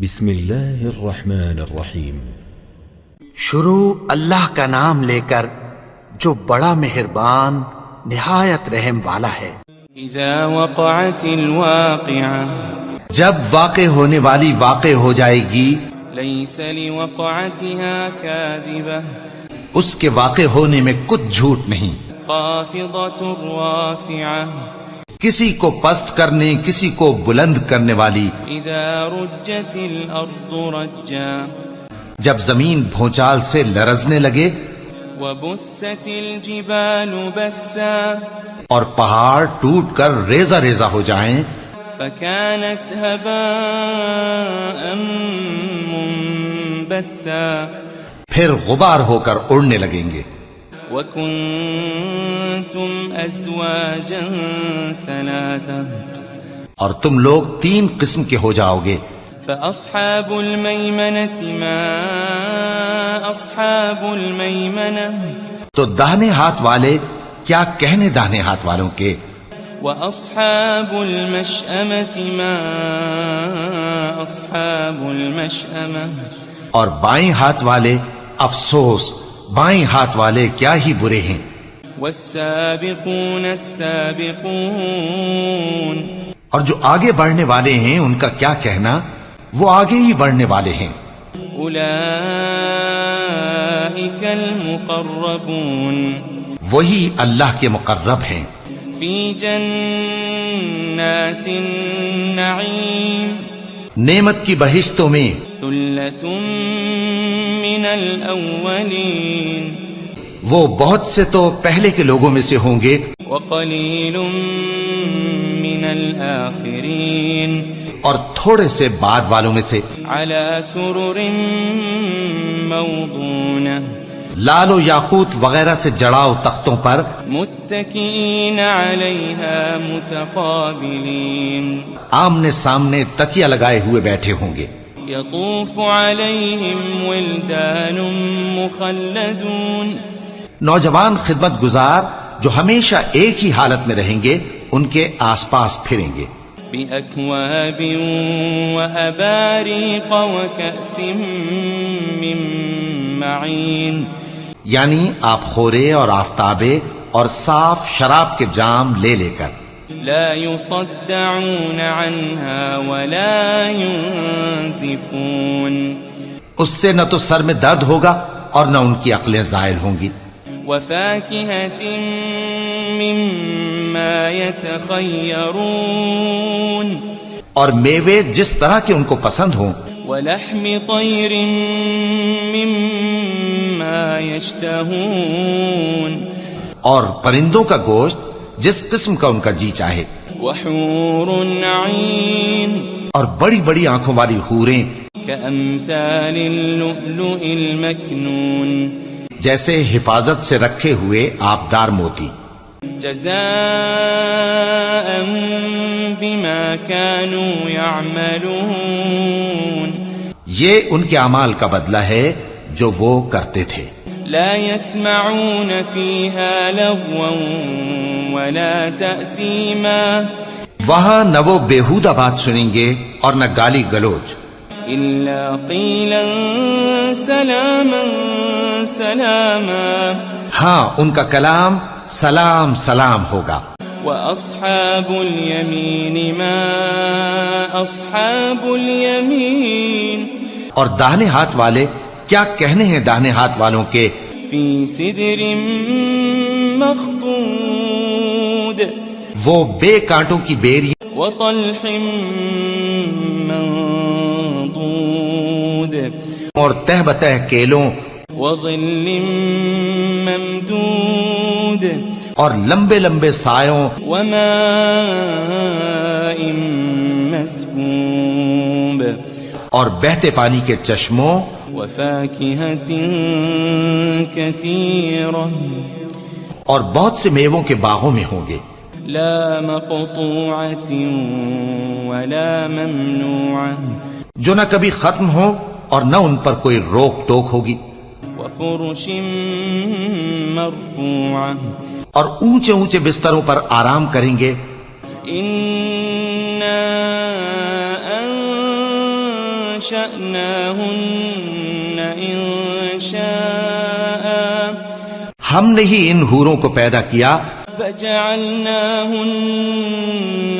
بسم اللہ الرحمن الرحیم۔ شروع اللہ کا نام لے کر جو بڑا مہربان نہایت رحم والا ہے۔ اذا وقعت الواقعہ، جب واقع ہونے والی واقع ہو جائے گی، لیس لوقعتها کاذبہ، اس کے واقع ہونے میں کچھ جھوٹ نہیں، خافضۃ رافعہ، کسی کو پست کرنے کسی کو بلند کرنے والی۔ اذا رجت الارض رجا، جب زمین بھونچال سے لرزنے لگے، وبست الجبال بسا، اور پہاڑ ٹوٹ کر ریزہ ریزہ ہو جائیں، فكانت هباء منبثا، پھر غبار ہو کر اڑنے لگیں گے۔ وكنتم ازواجا ثلاثا، اور تم لوگ 3 قسم کے ہو جاؤ گے۔ فأصحاب الميمنة ما أصحاب الميمنة، تو داہنے ہاتھ والے کیا کہنے داہنے ہاتھ والوں کے، وأصحاب المشأمة ما أصحاب المشأمة، اور بائیں ہاتھ والے افسوس، بائیں ہاتھ والے کیا ہی برے ہیں۔ والسابقون السابقون، اور جو آگے بڑھنے والے ہیں ان کا کیا کہنا، وہ آگے ہی بڑھنے والے ہیں۔ أولئك المقربون، وہی اللہ کے مقرب ہیں، في جنات النعيم، نعمت کی بہشتوں میں۔ ثلة من الأولين، وہ بہت سے تو پہلے کے لوگوں میں سے ہوں گے، وقليل من الآخرين، اور تھوڑے سے بعد والوں میں سے۔ على سرر موضونة، لال و یاقوت وغیرہ سے جڑاؤ تختوں پر، متكئين عليها متقابلين، آمنے سامنے تکیہ لگائے ہوئے بیٹھے ہوں گے۔ يطوف عليهم ولدان مخلدون، نوجوان خدمت گزار جو ہمیشہ ایک ہی حالت میں رہیں گے ان کے آس پاس پھریں گے۔ بأكواب وأباريق وكأس من معين، یعنی آپ خورے اور آفتابے اور صاف شراب کے جام لے لے کر۔ لا يصدعون عنها ولا ينزفون، اس سے نہ تو سر میں درد ہوگا اور نہ ان کی عقلیں زائل ہوں گی۔ وفاكهة مما يتخيرون، اور میوے جس طرح کے ان کو پسند ہوں، ولحم طير مما يشتهون، اور پرندوں کا گوشت جس قسم کا ان کا جی چاہے، وحور عين، اور بڑی بڑی آنکھوں والی حوریں كأمثال اللؤلؤ المكنون، جیسے حفاظت سے رکھے ہوئے آبدار موتی۔ جزاء بما كانوا يعملون، یہ ان کے اعمال کا بدلہ ہے جو وہ کرتے تھے۔ لا يسمعون فيها لغوا ولا تأثيما، وہاں نہ وہ بیہودہ بات سنیں گے اور نہ گالی گلوچ، إلا قيلا سلاما سلاما، ہاں ان کا کلام سلام سلام ہوگا۔ وأصحاب اليمين ما أصحاب اليمين، اور داہنے ہاتھ والے کیا کہنے ہیں داہنے ہاتھ والوں کے، في سدر مخضود، وہ بے کانٹوں کی بیری وطلح منضود، اور تہ بتہ کیلوں وظل ممدود، اور لمبے لمبے سایوں، وماء مسكوب، اور بہتے پانی کے چشموں، وفاكهة كثيرة، اور بہت سے میووں کے باغوں میں ہوں گے، لا مقطوعة ولا ممنوعة، جو نہ کبھی ختم ہو اور نہ ان پر کوئی روک ٹوک ہوگی، وفرش مرفوعة، اور اونچے اونچے بستروں پر آرام کریں گے۔ أنشأناهن إنشاء ہم نے ہی ان حوروں کو پیدا کیا فجعلناهن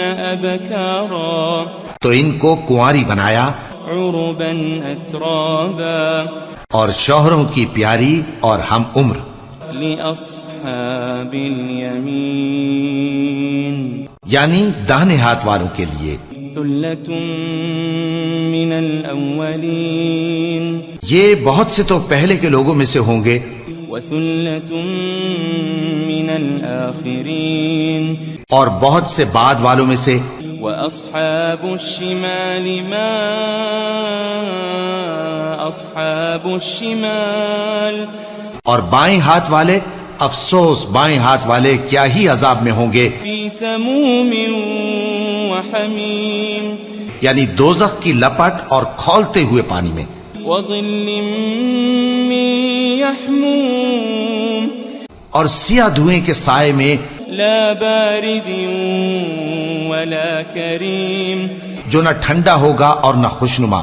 أبكارا تو ان کو کنواری بنایا عربا أترابا اور شوہروں کی پیاری اور ہم عمر لأصحاب اليمين یعنی داہنے ہاتھ والوں کے لیے ثلة من الأولين یہ بہت سے تو پہلے کے لوگوں میں سے ہوں گے وثلة من الآخرين اور بہت سے بعد والوں میں سے وأصحاب الشمال ما أصحاب الشمال اور بائیں ہاتھ والے افسوس بائیں ہاتھ والے کیا ہی عذاب میں ہوں گے في سموم وحميم یعنی دوزخ کی لپٹ اور کھولتے ہوئے پانی میں وظل من يحموم اور سیاہ دھوئیں کے سائے میں لا بارد ولا كريم جو نہ ٹھنڈا ہوگا اور نہ خوشنما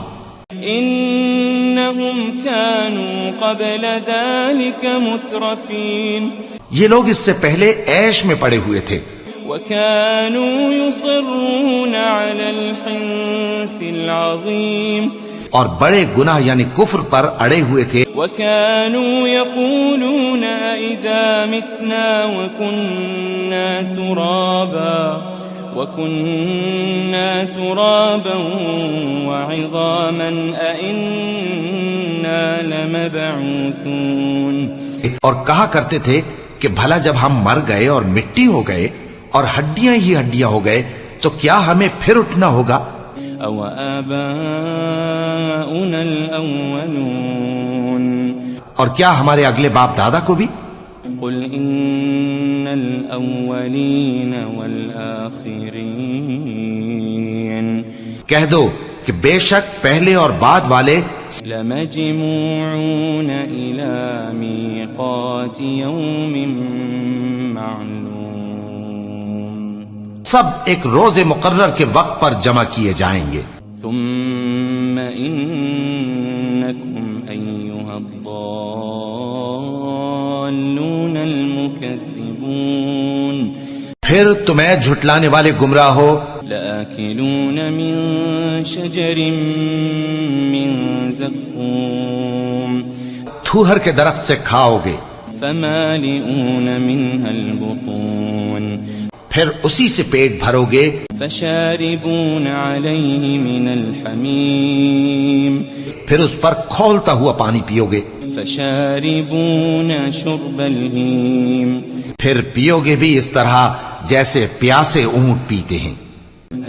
إنهم كانوا قبل ذلك مترفين یہ لوگ اس سے پہلے عیش میں پڑے ہوئے تھے وكانوا يصرون على الحنث العظيم اور بڑے گناہ یعنی کفر پر اڑے ہوئے تھے وكانوا يقولون إذا متنا وكنا ترابا وعظاما أئنا لمبعوثون اور کہا کرتے تھے کہ بھلا جب ہم مر گئے اور مٹی ہو گئے اور ہڈیاں ہی ہڈیاں ہو گئے تو کیا ہمیں پھر اٹھنا ہوگا أو آباؤنا الأولون اور کیا ہمارے اگلے باپ دادا کو بھی قل إن الأولين والآخرين کہہ دو کہ بے شک پہلے اور بعد والے لمجموعون إلى ميقات يوم معلوم سب ایک روز مقرر کے وقت پر جمع کیے جائیں گے ثم إنكم أيها الضالون المكذبون پھر تمہیں جھٹلانے والے گمراہ ہو لآكلون من شجر من زقوم تھوہر کے درخت سے کھاؤ گے فمالئون منها البطون پھر اسی سے پیٹ بھرو گے فشاربون عليه من الحميم پھر اس پر کھولتا ہوا پانی پیو گے فشاربون شرب الهيم پھر پیو گے بھی اس طرح جیسے پیاسے اونٹ پیتے ہیں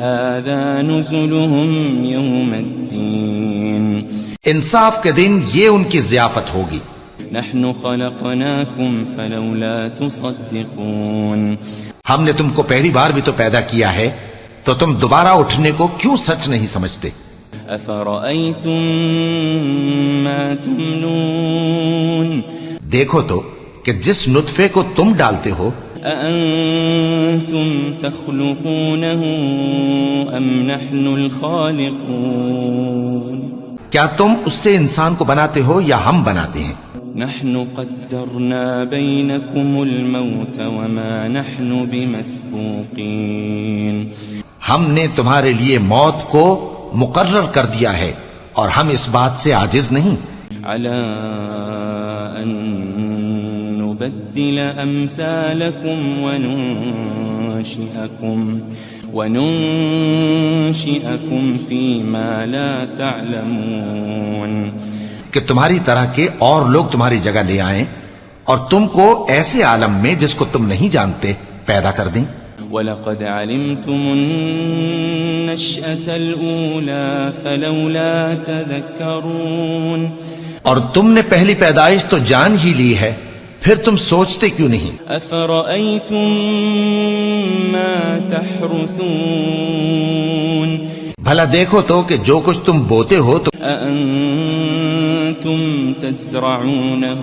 هذا نزلهم يوم الدين انصاف کے دن یہ ان کی ضیافت ہوگی نحن خلقناكم فلولا تصدقون ہم نے تم کو پہلی بار بھی تو پیدا کیا ہے تو تم دوبارہ اٹھنے کو کیوں سچ نہیں سمجھتے أفرأيتم ما تمنون دیکھو تو کہ جس نطفے کو تم ڈالتے ہو أأنتم تخلقونه أم نحن الخالقون کیا تم اس سے انسان کو بناتے ہو یا ہم بناتے ہیں نحن قدرنا بينكم الموت وما نحن بمسبوقين ہم نے تمہارے لیے موت کو مقرر کر دیا ہے اور ہم اس بات سے عاجز نہیں على أن نبدل أمثالكم وننشئكم فيما لا تعلمون کہ تمہاری طرح کے اور لوگ تمہاری جگہ لے آئیں اور تم کو ایسے عالم میں جس کو تم نہیں جانتے پیدا کر دیں وَلَقَدْ عَلِمْتُمُ النَّشْأَةَ الْأُولَى فَلَوْلَا تَذَكَّرُونَ اور تم نے پہلی پیدائش تو جان ہی لی ہے پھر تم سوچتے کیوں نہیں أَفَرَأَيْتُم مَّا تَحْرُثُونَ بھلا دیکھو تو کہ جو کچھ تم بوتے ہو تو أَأَنتُمْ تَزْرَعُونَهُ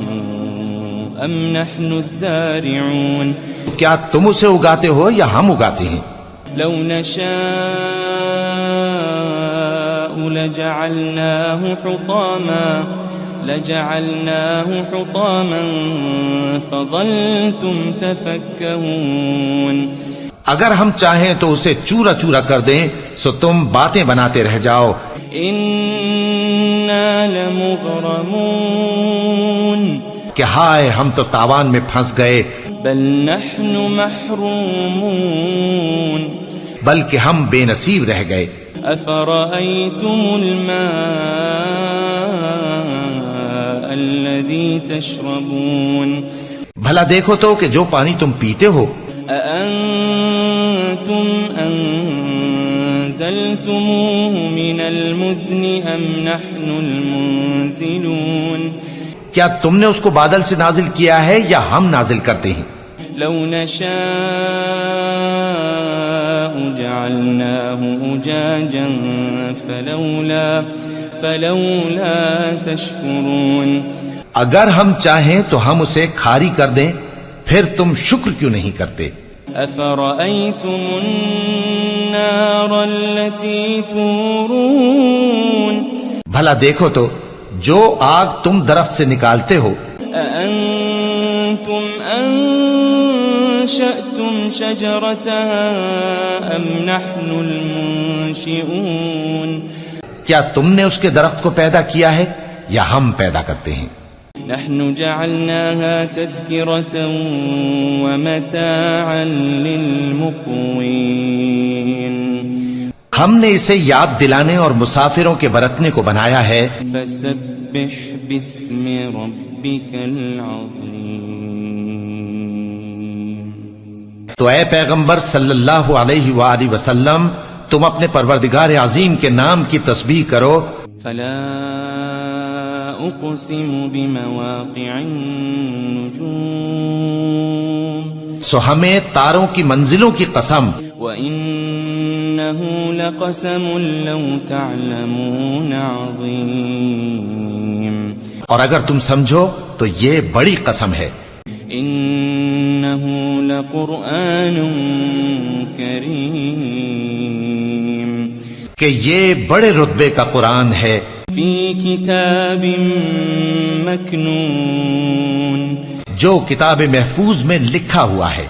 أَمْ نَحْنُ الزَّارِعُونَ کیا تم اسے اگاتے ہو یا ہم اگاتے ہیں لو نشاء لجعلناه حطاما فظلتم تفكهون. اگر ہم چاہیں تو اسے چورا چورا کر دیں سو تم باتیں بناتے رہ جاؤ. انا لمغرمون. کہ ہائے ہم تو تاوان میں پھنس گئے. بل نحن محرومون. بلکہ ہم بے نصیب رہ گئے. افرأيتم الماء الذي تشربون. بھلا دیکھو تو کہ جو پانی تم پیتے ہو. أأنتم أنزلتموه من المزن أم نحن المنزلون. کیا تم نے اس کو بادل سے نازل کیا ہے یا ہم نازل کرتے ہیں؟ لو نشاء جعلناه أجاجا فلولا تشكرون. اگر ہم چاہیں تو ہم اسے کھاری کر دیں پھر تم شکر کیوں نہیں کرتے؟ أفرأيتم النار التي تورون. بھلا دیکھو تو جو آگ تم درخت سے نکالتے ہو. أأنتم أنشأتم شجرتها أم نحن المنشئون. کیا تم نے اس کے درخت کو پیدا کیا ہے یا ہم پیدا کرتے ہیں؟ نحن جعلناها تذكرة ومتاعا للمقوين. ہم نے اسے یاد دلانے اور مسافروں کے برتنے کو بنایا ہے. فسبح باسم ربك العظيم. تو اے پیغمبر صلی اللہ علیہ وآلہ وسلم تم اپنے پروردگار عظیم کے نام کی تسبیح کرو. فلا اقسم بمواقع النجوم. سو ہمیں تاروں کی منزلوں کی قسم. وَإِنَّهُ لَقَسَمٌ لَوْ تَعْلَمُونَ عَظِيمٌ. اور اگر تم سمجھو تو یہ بڑی قسم ہے. إِنَّهُ لَقُرْآنٌ كَرِيمٌ. کہ یہ بڑے رتبے کا قرآن ہے. فِي كِتَابٍ مَكْنُونٍ. جو کتاب محفوظ میں لکھا ہوا ہے.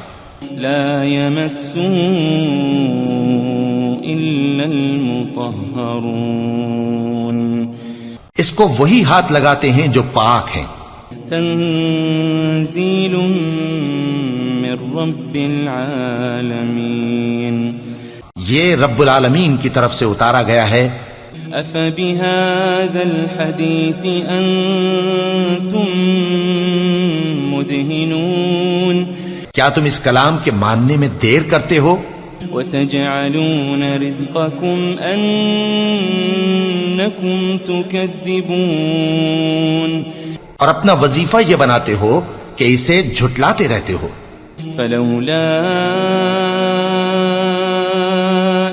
لا يمسه إلا المطهرون. اس کو وہی ہاتھ لگاتے ہیں جو پاک ہیں. تنزيل من رب العالمين. یہ رب العالمین کی طرف سے اتارا گیا ہے. أفبهذا الحديث أنتم مدهنون. کیا تم اس کلام کے ماننے میں دیر کرتے ہو؟ وتجعلون رزقكم أنكم تكذبون. اور اپنا وظیفہ یہ بناتے ہو کہ اسے جھٹلاتے رہتے ہو. فلولا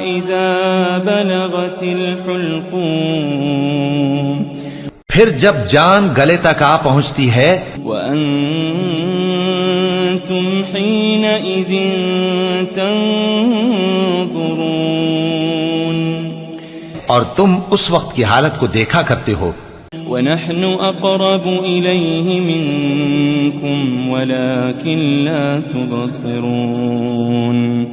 إذا بلغت الحلقوم. پھر جب جان گلے تک آ پہنچتی ہے. وأنتم حينئذ تنظرون. اور تم اس وقت کی حالت کو دیکھا کرتے ہو. ونحن أقرب إليه منكم ولكن لا تبصرون.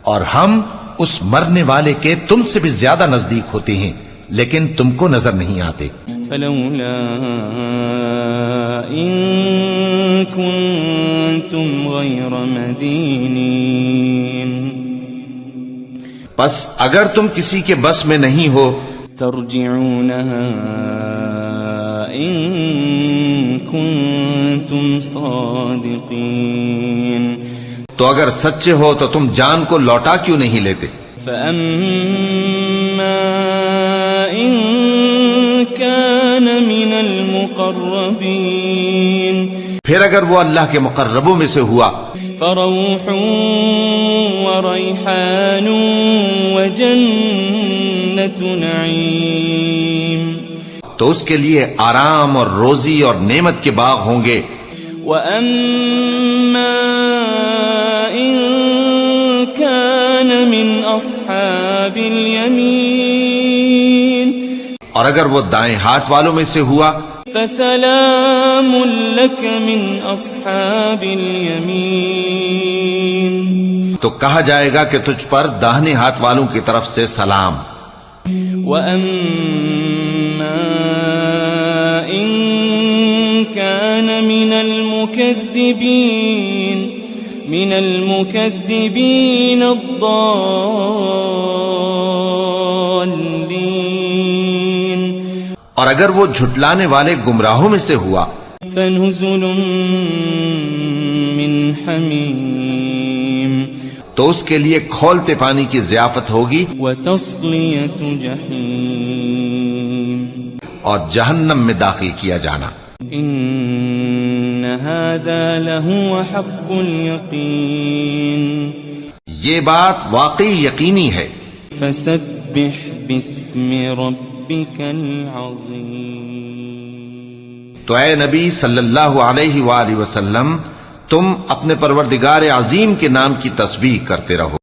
اور ہم اس مرنے والے کے تم سے بھی زیادہ نزدیک ہوتے ہیں لیکن تم کو نظر نہیں آتے. فلولا إن كنتم غير مدينين. بس اگر تم کسی کے بس میں نہیں ہو ترجعونها إن كنتم صادقين. تو اگر سچے ہو تو تم جان کو لوٹا کیوں نہیں لیتے؟ فأما إن كان من المقربين. پھر اگر وہ اللہ کے مقربوں میں سے ہوا فروح وريحان وجنة نعيم. تو اس کے لیے آرام اور روزی اور نعمت کے باغ ہوں گے. وَأَمَّا إِن كَانَ مِنْ أَصْحَابِ الْيَمِينِ. اور اگر وہ دائیں ہاتھ والوں میں سے ہوا فسلام لك من أصحاب اليمين تو کہا جائے گا کہ تجھ پر داہنے ہاتھ والوں کی طرف سے سلام. وأما إن كان من المكذبين الضالين اور اگر وہ جھٹلانے والے گمراہوں میں سے ہوا فنزل من حمیم تو اس کے لیے کھولتے پانی کی ضیافت ہوگی وتصلیۃ جحیم اور جہنم میں داخل کیا جانا. ان هذا لهو حق اليقین یہ بات واقعی یقینی ہے. فسبح باسم ربك العظیم تو اے نبی صلی اللہ علیہ وآلہ وسلم تم اپنے پروردگار عظیم کے نام کی تسبیح کرتے رہو.